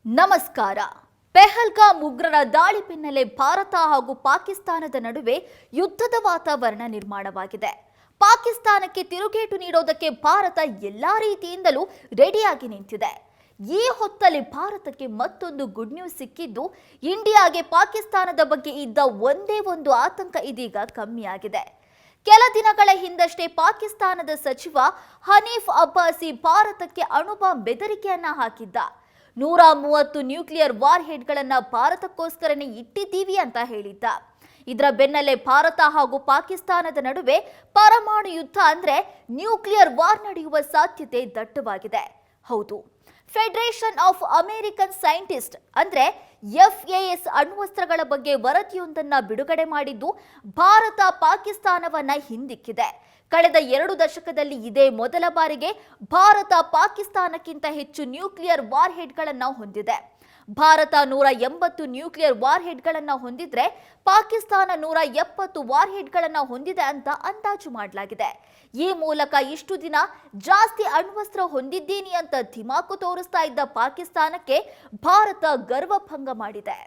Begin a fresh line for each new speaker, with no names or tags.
ನಮಸ್ಕಾರ. ಪೆಹಲ್ಗಾಮ್ ಉಗ್ರರ ದಾಳಿ ಬೆನ್ನಲ್ಲೇ ಭಾರತ ಹಾಗೂ ಪಾಕಿಸ್ತಾನದ ನಡುವೆ ಯುದ್ಧದ ವಾತಾವರಣ ನಿರ್ಮಾಣವಾಗಿದೆ. ಪಾಕಿಸ್ತಾನಕ್ಕೆ ತಿರುಗೇಟು ನೀಡೋದಕ್ಕೆ ಭಾರತ ಎಲ್ಲಾ ರೀತಿಯಿಂದಲೂ ರೆಡಿಯಾಗಿ ನಿಂತಿದೆ. ಈ ಹೊತ್ತಲ್ಲಿ ಭಾರತಕ್ಕೆ ಮತ್ತೊಂದು ಗುಡ್ ನ್ಯೂಸ್ ಸಿಕ್ಕಿದ್ದು, ಇಂಡಿಯಾಗೆ ಪಾಕಿಸ್ತಾನದ ಬಗ್ಗೆ ಇದ್ದ ಒಂದೇ ಒಂದು ಆತಂಕ ಇದೀಗ ಕಮ್ಮಿಯಾಗಿದೆ. ಕೆಲ ದಿನಗಳ ಹಿಂದಷ್ಟೇ ಪಾಕಿಸ್ತಾನದ ಸಚಿವ ಹನೀಫ್ ಅಬ್ಬಾಸಿ ಭಾರತಕ್ಕೆ ಅಣುಬಾಂಬ್ ಬೆದರಿಕೆಯನ್ನ ಹಾಕಿದ್ದ. 130 ನ್ಯೂಕ್ಲಿಯರ್ ವಾರ್ ಹೆಡ್ಗಳನ್ನ ಭಾರತಕ್ಕೋಸ್ಕರನೇ ಇಟ್ಟಿದ್ದೀವಿ ಅಂತ ಹೇಳಿದ್ದ. ಇದರ ಬೆನ್ನಲ್ಲೇ ಭಾರತ ಹಾಗೂ ಪಾಕಿಸ್ತಾನದ ನಡುವೆ ಪರಮಾಣು ಯುದ್ಧ ಅಂದ್ರೆ ನ್ಯೂಕ್ಲಿಯರ್ ವಾರ್ ನಡೆಯುವ ಸಾಧ್ಯತೆ ದಟ್ಟವಾಗಿದೆ. ಹೌದು, ಫೆಡರೇಷನ್ ಆಫ್ ಅಮೆರಿಕನ್ ಸೈಂಟಿಸ್ಟ್ ಅಂದ್ರೆ FAS ಅಣ್ವಸ್ತ್ರಗಳ ಬಗ್ಗೆ ವರದಿಯೊಂದನ್ನ ಬಿಡುಗಡೆ ಮಾಡಿದ್ದು ಭಾರತ ಪಾಕಿಸ್ತಾನವನ್ನ ಹಿಂದಿಕ್ಕಿದೆ. ಕಳೆದ 2 ದಶಕದಲ್ಲಿ ಇದೇ ಮೊದಲ ಬಾರಿಗೆ ಭಾರತ ಪಾಕಿಸ್ತಾನಕ್ಕಿಂತ ಹೆಚ್ಚು ನ್ಯೂಕ್ಲಿಯರ್ ವಾರ್ ಹೆಡ್ಗಳನ್ನ ಹೊಂದಿದೆ. ಭಾರತ 180 ನ್ಯೂಕ್ಲಿಯರ್ ವಾರ್ ಹೆಡ್ಗಳನ್ನ ಹೊಂದಿದ್ರೆ ಪಾಕಿಸ್ತಾನ 170 ವಾರ್ ಹೆಡ್ಗಳನ್ನ ಹೊಂದಿದೆ ಅಂತ ಅಂದಾಜು ಮಾಡಲಾಗಿದೆ. ಈ ಮೂಲಕ ಇಷ್ಟು ದಿನ ಜಾಸ್ತಿ ಅಣ್ವಸ್ತ್ರ ಹೊಂದಿದ್ದೀನಿ ಅಂತ ಧಿಮಾಕು ತೋರಿಸ್ತಾ ಇದ್ದ ಪಾಕಿಸ್ತಾನಕ್ಕೆ ಭಾರತ ಗರ್ವಭಂಗ ಮಾಡಿದೆ.